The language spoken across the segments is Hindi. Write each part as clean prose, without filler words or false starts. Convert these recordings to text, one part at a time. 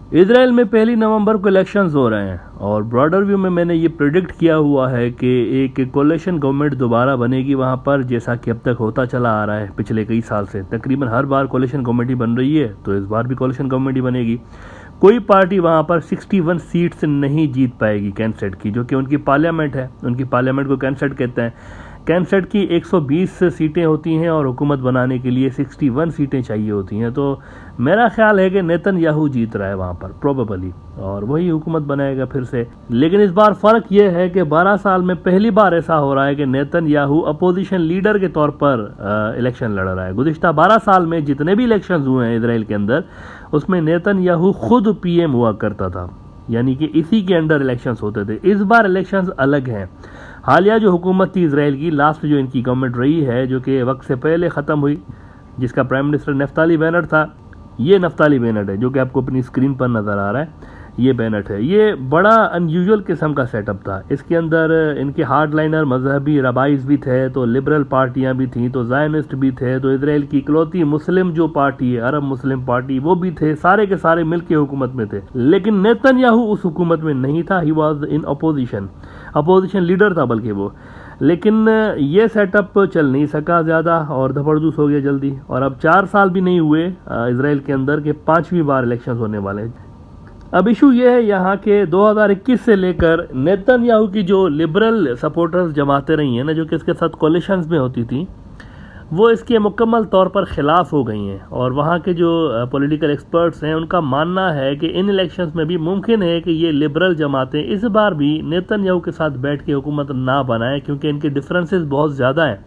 इसराइल में 1 नवंबर को इलेक्शंस हो रहे हैं और ब्रॉडर व्यू में मैंने ये प्रिडिक्ट किया हुआ है कि एक कोalition गवर्नमेंट दोबारा बनेगी वहाँ पर, जैसा कि अब तक होता चला आ रहा है पिछले कई साल से। तकरीबन हर बार कोalition गवर्नमेंट ही बन रही है, तो इस बार भी कोalition गवर्नमेंट ही बनेगी। कोई पार्टी वहाँ पर 61 सीट्स नहीं जीत पाएगी कैंसेट की, जो कि उनकी पार्लियामेंट है। उनकी पार्लियामेंट को कैंसेट कहते हैं। कैंसेट की 120 सीटें होती हैं और हुकूमत बनाने के लिए 61 सीटें चाहिए होती हैं। तो मेरा ख्याल है कि नेतन्याहू जीत रहा है वहाँ पर प्रोबेबली, और वही हुकूमत बनाएगा फिर से। लेकिन इस बार फ़र्क यह है कि 12 साल में पहली बार ऐसा हो रहा है कि नेतन्याहू अपोजिशन लीडर के तौर पर इलेक्शन लड़ रहा है। गुज़िश्ता 12 साल में जितने भी इलेक्शन हुए हैं इसराइल के अंदर, उसमें नेतन्याहू खुद पीएम हुआ करता था, यानी कि इसी के अंडर इलेक्शंस होते थे। इस बार इलेक्शंस अलग हैं। हालिया जो हुकूमत थी इसराइल की, लास्ट जो इनकी गवर्नमेंट रही है, जो कि वक्त से पहले ख़त्म हुई, जिसका प्राइम मिनिस्टर नफ्ताली बेनेट था, ये नफ्ताली बेनेट है जो कि आपको अपनी स्क्रीन पर नज़र आ रहा है। ये बेनेट है। ये बड़ा अनयूजुअल किस्म का सेटअप था। इसके अंदर इनके हार्डलाइनर मजहबी रबाइज भी थे, तो लिबरल पार्टियां भी थीं, तो ज़ायनिस्ट भी थे, तो इसराइल की इकलौती मुस्लिम जो पार्टी है, अरब मुस्लिम पार्टी, वो भी थे। सारे के सारे मिल के हुकूमत में थे। लेकिन नेतन्याहू उस हुकूमत में नहीं था। He was in opposition leader था बल्कि वो। लेकिन ये सेटअप चल नहीं सका ज़्यादा और धपड़धूस हो गया जल्दी। और अब 4 साल भी नहीं हुए इसराइल के अंदर के 5वीं बार इलेक्शन होने वाले हैं। अब इशू ये है यहाँ के 2021 से लेकर नेतन्याहू की जो लिबरल सपोर्टर्स जमाते रही हैं ना, जो कि इसके साथ कोलिशंस में होती थी, वो इसके मुकम्मल तौर पर ख़िलाफ़ हो गई हैं। और वहाँ के जो पॉलिटिकल एक्सपर्ट्स हैं, उनका मानना है कि इन इलेक्शंस में भी मुमकिन है कि ये लिबरल जमातें इस बार भी नेतन्याहू के साथ बैठ के हुकूमत ना बनाएं, क्योंकि इनके डिफरेंसेस बहुत ज़्यादा हैं,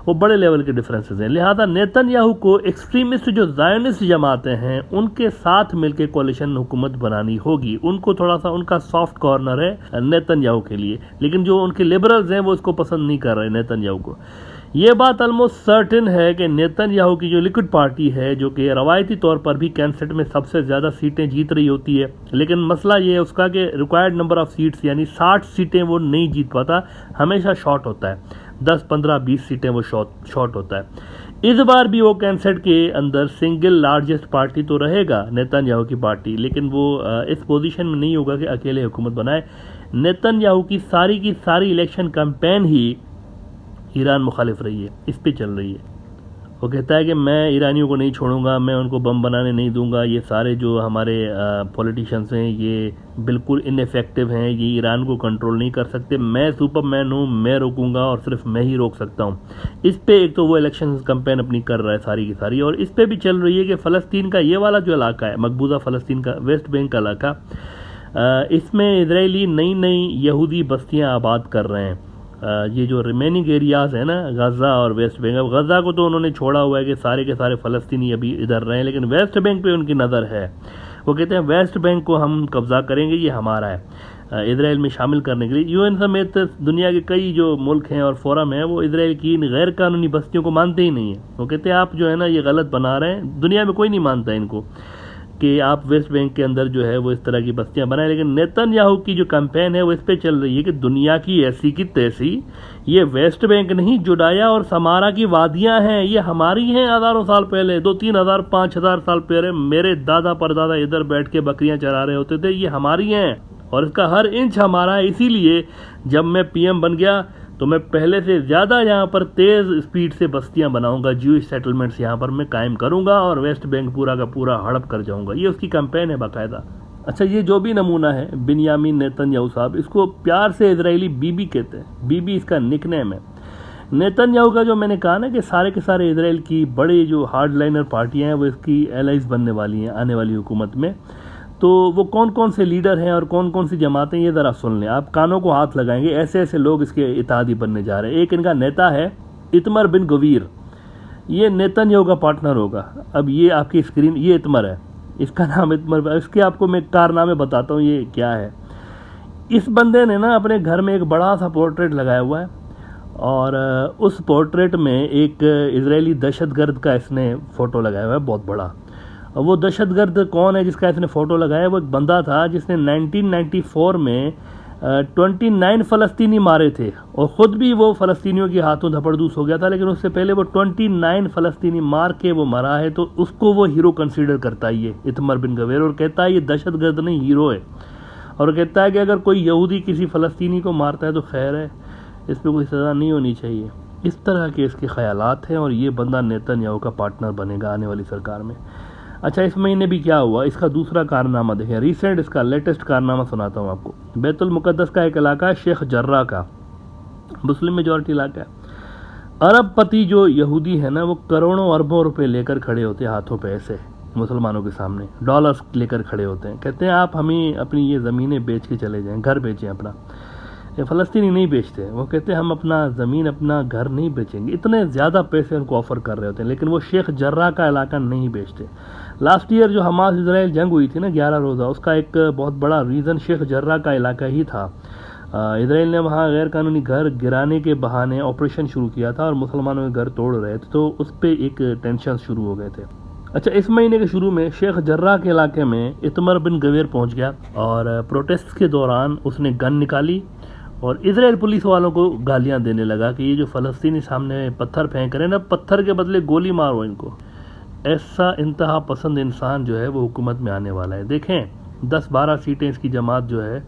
वो बड़े लेवल के डिफरेंसेस हैं। लिहाजा नेतन्याहू को एक्सट्रीमिस्ट जो ज़ायनिस्ट जमातें हैं, उनके साथ मिलकर कोलिशन हुकूमत बनानी होगी। उनको थोड़ा सा उनका सॉफ्ट कॉर्नर है नेतन्याहू के लिए, लेकिन जो उनके लिबरल्स हैं वो इसको पसंद नहीं कर रहे नेतन्याहू को। ये बात ऑलमोस्ट सर्टेन है कि नेतन्याहू की जो लिक्विड पार्टी है, जो कि रवायती तौर पर भी कैंसेट में सबसे ज़्यादा सीटें जीत रही होती है, लेकिन मसला ये है उसका कि रिक्वायर्ड नंबर ऑफ़ सीट्स यानी 60 सीटें वो नहीं जीत पाता, हमेशा शॉर्ट होता है। 10, 15, 20 सीटें वो शॉर्ट होता है। इस बार भी वो कैंसेट के अंदर सिंगल लार्जेस्ट पार्टी तो रहेगा नेतन्याहू की पार्टी, लेकिन वो इस पोजीशन में नहीं होगा कि अकेले हुकूमत बनाए। नेतन्याहू की सारी इलेक्शन कैंपेन ही ईरान मुखालिफ रही है, इस पे चल रही है। वो कहता है कि मैं ईरानियों को नहीं छोड़ूंगा, मैं उनको बम बनाने नहीं दूंगा, ये सारे जो हमारे पॉलिटिशियंस हैं ये बिल्कुल इनफेक्टिव हैं, ये ईरान को कंट्रोल नहीं कर सकते, मैं सुपरमैन हूँ, मैं रोकूंगा और सिर्फ मैं ही रोक सकता हूँ। इस पे एक तो वो इलेक्शन कैंपेन अपनी कर रहा है सारी की सारी, और इस पे भी चल रही है कि फ़लस्तीन का ये वाला जो इलाका है, मकबूजा फ़लस्तीन का वेस्ट बैंक का इलाका, इसमें इजरायली नई यहूदी बस्तियाँ आबाद कर रहे हैं। ये जो रिमेनिंग एरियाज़ हैं ना, गज़ा और वेस्ट बैंक, अब गज़ा को तो उन्होंने छोड़ा हुआ है कि सारे के सारे फ़लस्तीनी अभी इधर रहे हैं, लेकिन वेस्ट बैंक पे उनकी नज़र है। वो कहते हैं वेस्ट बैंक को हम कब्ज़ा करेंगे, ये हमारा है। इसराइल में शामिल करने के लिए यूएन समेत दुनिया के कई जो मुल्क हैं और फोरम हैं, वो इसराइल की इन गैर कानूनी बस्तियों को मानते ही नहीं हैं। वो कहते हैं आप जो है ना ये गलत बना रहे हैं, दुनिया में कोई नहीं मानता इनको कि आप वेस्ट बैंक के अंदर जो है वो इस तरह की बस्तियां बनाएं। लेकिन नेतन्याहू की जो कैंपेन है वो इस पे चल रही है कि दुनिया की ऐसी की तैसी ये वेस्ट बैंक नहीं, जुडाया और समारा की वादियां हैं, ये हमारी हैं। हज़ारों साल पहले, 2, 3 हज़ार 5 हज़ार साल पहले मेरे दादा परदादा इधर बैठ के बकरियां चरा रहे होते थे, ये हमारी हैं और इसका हर इंच हमारा है। इसीलिए जब मैं पीएम बन गया तो मैं पहले से ज़्यादा यहाँ पर तेज़ स्पीड से बस्तियाँ बनाऊंगा, ज्यूइश सेटलमेंट्स यहाँ पर मैं कायम करूँगा और वेस्ट बैंक पूरा का पूरा हड़प कर जाऊँगा। ये उसकी कैंपेन है बाकायदा। अच्छा, ये जो भी नमूना है बिन्यामीन नेतन्याहू साहब, इसको प्यार से इजरायली बीबी कहते हैं। बीबी इसका निकनेम है। नेतन्याहू का जो मैंने कहा ना कि सारे के सारे इजराइल की बड़ी जो हार्डलाइनर पार्टियाँ हैं वो इसकी एलाइज बनने वाली हैं आने वाली हुकूमत में। तो वो कौन कौन से लीडर हैं और कौन कौन सी जमातें, ये ज़रा सुन लें, आप कानों को हाथ लगाएंगे, ऐसे ऐसे लोग इसके इत्तेहादी बनने जा रहे हैं। एक इनका नेता है इतमर बिन गवीर, ये नेतन्याहू का पार्टनर होगा। अब ये आपकी स्क्रीन, ये इतमर है, इसका नाम इतमर। इसके आपको मैं कारनामे बताता हूँ ये क्या है। इस बंदे ने ना अपने घर में एक बड़ा सा पोर्ट्रेट लगाया हुआ है और उस पोर्ट्रेट में एक इजरायली दहशतगर्द का इसने फ़ोटो लगाया हुआ है, बहुत बड़ा। वो दहशतगर्द कौन है जिसका इसने फ़ोटो लगाया? वो एक बंदा था जिसने 1994 में 29 फ़लस्तीनी मारे थे और ख़ुद भी वो फ़लस्तीनियों के हाथों धपड़दूस हो गया था, लेकिन उससे पहले वो 29 फ़लस्तीनी मार के वो मरा है, तो उसको वो हीरो कंसीडर करता है ये इतमर बिन गवीर, और कहता है ये दहशतगर्द नहीं हीरो है। और कहता है कि अगर कोई यहूदी किसी फ़लस्तीनी को मारता है तो खैर है, इस पर कोई सज़ा नहीं होनी चाहिए। इस तरह के इसके ख्यालात हैं और ये बंदा नेतन्याहू का पार्टनर बनेगा आने वाली सरकार में। अच्छा, इस महीने भी क्या हुआ, इसका दूसरा कारनामा देखें, रिसेंट इसका लेटेस्ट कारनामा सुनाता हूँ आपको। बैतुल मुक़द्दस का एक इलाका है शेख जर्रा का, मुस्लिम मेजॉरिटी इलाका है। अरबपति जो यहूदी है ना, वो करोड़ों अरबों रुपए लेकर खड़े होते हैं हाथों पे ऐसे मुसलमानों के सामने, डॉलर्स लेकर खड़े होते हैं, कहते हैं आप हमें अपनी ये ज़मीनें बेच के चले जाएं, घर बेचें अपना। ये फ़लस्तीनी नहीं बेचते, वो कहते हैं हम अपना ज़मीन अपना घर नहीं बेचेंगे, इतने ज़्यादा पैसे उनको ऑफ़र कर रहे होते हैं, लेकिन वो शेख जर्रा का इलाका नहीं बेचते। लास्ट ईयर जो हमास इजराइल जंग हुई थी ना 11 रोज़ा, उसका एक बहुत बड़ा रीज़न शेख जर्रा का इलाका ही था। इजराइल ने वहाँ गैर कानूनी घर गिराने के बहाने ऑपरेशन शुरू किया था और मुसलमानों के घर तोड़ रहे थे, तो उस पर एक टेंशन शुरू हो गए थे। अच्छा, इस महीने के शुरू में शेख जर्रा के इलाके में इतमर बिन गवीर पहुँच गया और प्रोटेस्ट के दौरान उसने गन निकाली और इजराइल पुलिस वालों को गालियां देने लगा कि ये जो फ़लस्तीनी सामने पत्थर फेंक रहे हैं ना, पत्थर के बदले गोली मारो इनको। ऐसा इंतहा पसंद इंसान जो है वो हुकूमत में आने वाला है। देखें 10-12 सीटें इसकी जमात जो है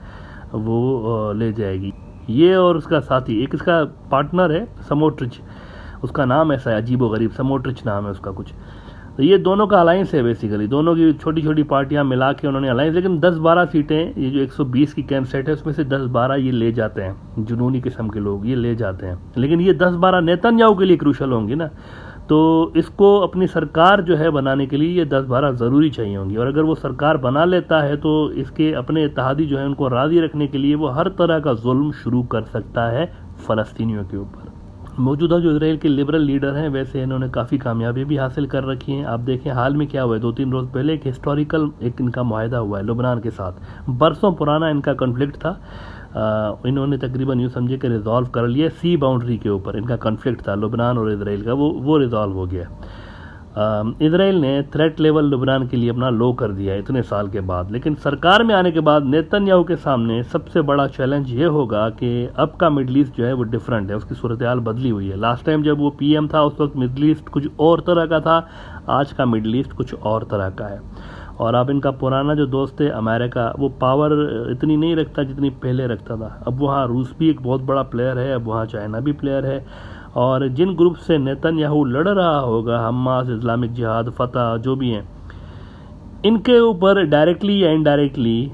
वो ले जाएगी। ये और उसका साथी, एक इसका पार्टनर है समोट्रिच, उसका नाम ऐसा है अजीबो गरीब, समोट्रिच नाम है उसका कुछ। तो ये दोनों का अलायंस है, बेसिकली दोनों की छोटी छोटी पार्टियां मिला के उन्होंने अलायंस, लेकिन 10-12 सीटें, ये जो 120 की कैंप सेट है उसमें से 10-12 ये ले जाते हैं, जुनूनी किस्म के लोग ये ले जाते हैं। लेकिन ये 10-12 नेतन्याहू के लिए क्रूशल होंगी ना, तो इसको अपनी सरकार जो है बनाने के लिए ये 10-12 ज़रूरी चाहिए होंगी। और अगर वो सरकार बना लेता है तो इसके अपने इत्तेहादी जो है उनको राज़ी रखने के लिए वो हर तरह का जुल्म शुरू कर सकता है फ़लस्तीनियों के ऊपर। मौजूदा जो इजराइल के लिबरल लीडर हैं, वैसे इन्होंने काफ़ी कामयाबी भी हासिल कर रखी है। आप देखें हाल में क्या हुआ है, 2-3 रोज़ पहले एक हिस्टोरिकल एक इनका मुआहदा हुआ है लुबनान के साथ। बरसों पुराना इनका कॉन्फ्लिक्ट था, इन्होंने तकरीबन यूँ समझे कि रिजॉल्व कर लिया। सी बाउंड्री के ऊपर इनका कॉन्फ्लिक्ट था लुबनान और इजराइल का, वो रिजॉल्व हो गया। इजराइल ने थ्रेट लेवल लुबनान के लिए अपना लो कर दिया इतने साल के बाद। लेकिन सरकार में आने के बाद नेतन्याहू के सामने सबसे बड़ा चैलेंज ये होगा कि अब का मिडल ईस्ट जो है वो डिफरेंट है, उसकी सूरत हाल बदली हुई है। लास्ट टाइम जब वो पीएम था उस वक्त मिडल ईस्ट कुछ और तरह का था, आज का मिडल ईस्ट कुछ और तरह का है। और अब इनका पुराना जो दोस्त है अमेरिका, वो पावर इतनी नहीं रखता जितनी पहले रखता था। अब वहाँ रूस भी एक बहुत बड़ा प्लेयर है, अब वहाँ चाइना भी प्लेयर है। और जिन ग्रुप से नेतन्याहू लड़ रहा होगा, हमास, इस्लामिक जिहाद, फतह, जो भी हैं, इनके ऊपर डायरेक्टली या इनडायरेक्टली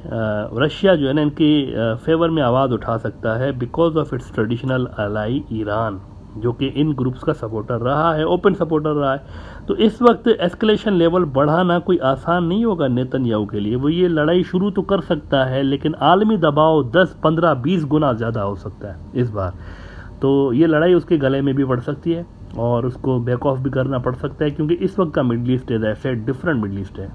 रशिया जो है ना इनके फेवर में आवाज़ उठा सकता है, because of its traditional ally Iran, जो कि इन ग्रुप्स का सपोर्टर रहा है, ओपन सपोर्टर रहा है। तो इस वक्त एस्केलेशन लेवल बढ़ाना कोई आसान नहीं होगा नेतन्याहू के लिए। वो ये लड़ाई शुरू तो कर सकता है, लेकिन आलमी दबाव 10, 15, 20 गुना ज़्यादा हो सकता है इस बार। तो ये लड़ाई उसके गले में भी पड़ सकती है और उसको बैक ऑफ भी करना पड़ सकता है, क्योंकि इस वक्त का मिडल ईस्ट ऐसे डिफरेंट मिडल ईस्ट है।